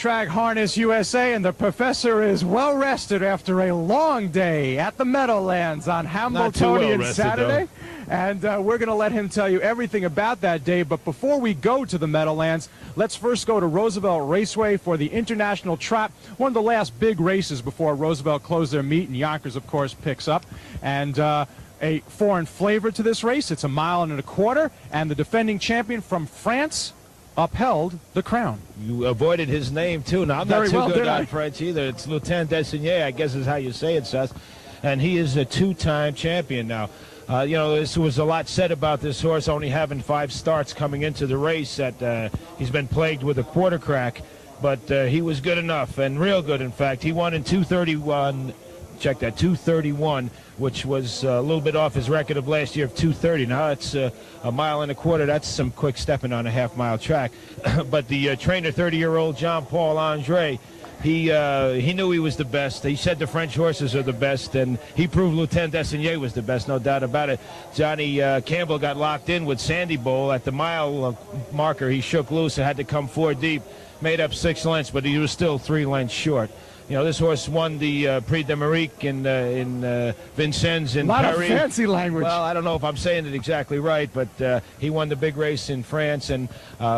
Track Harness USA, and the professor is well rested after a long day at the Meadowlands on Hambletonian Saturday. And we're going to let him tell you everything about that day. But before we go to the Meadowlands, let's first go to Roosevelt Raceway for the International Trot, one of the last big races before Roosevelt closed their meet, and Yonkers, of course, picks up. And a foreign flavor to this race. It's 1.25 miles, and the defending champion from France upheld the crown. You avoided his name, too. Now, I'm not too good on French either. It's LUTIN, I guess is how you say it, Suss. And he is a two-time champion now. You know, there was a lot said about this horse only having 5 starts coming into the race, that he's been plagued with a quarter crack. But he was good enough, and real good, in fact. He won in 2:31. Check that, 2:31, which was a little bit off his record of last year of 2:30. Now it's 1.25 miles. That's some quick stepping on a half-mile track. But the trainer, 30-year-old Jean-Paul Andre, he knew he was the best. He said the French horses are the best, and he proved LUTIN was the best, no doubt about it. Johnny Campbell got locked in with Sandy Bowl at the mile marker. He shook loose and had to come 4 deep, made up 6 lengths, but he was still 3 lengths short. You know, this horse won the Prix d'Amérique in Vincennes in Paris. A lot of fancy language. Well, I don't know if I'm saying it exactly right, but he won the big race in France, and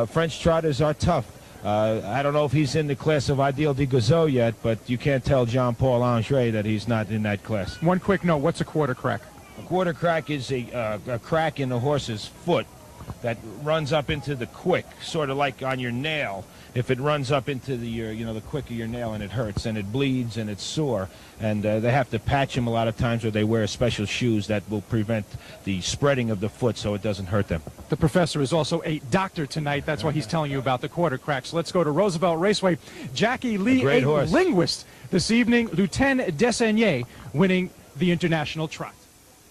French trotters are tough. I don't know if he's in the class of Ideal de Gazot yet, but you can't tell Jean-Paul Andre that he's not in that class. One quick note, what's a quarter crack? A quarter crack is a crack in the horse's foot that runs up into the quick, sort of like on your nail. If it runs up into the quick of your nail, and it hurts and it bleeds and it's sore, and they have to patch him a lot of times, or they wear special shoes that will prevent the spreading of the foot so it doesn't hurt them. The professor is also a doctor tonight. That's why he's telling you about the quarter cracks. Let's go to Roosevelt Raceway. Jackie Lee, a linguist this evening. LUTIN winning the International Trot.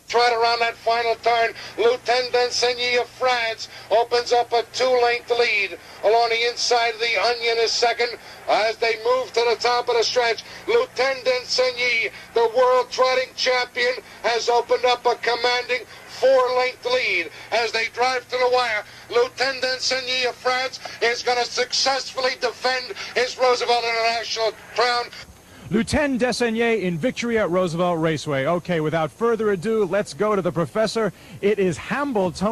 Trot around that final turn. LUTIN of France opens up a 2-length lead. Along the inside of the Onion is second as they move to the top of the stretch. LUTIN, the world trotting champion, has opened up a commanding 4-length lead as they drive to the wire. LUTIN of France is going to successfully defend his Roosevelt International crown. LUTIN in victory at Roosevelt Raceway. Okay, without further ado, let's go to the professor. It is Hambletonian.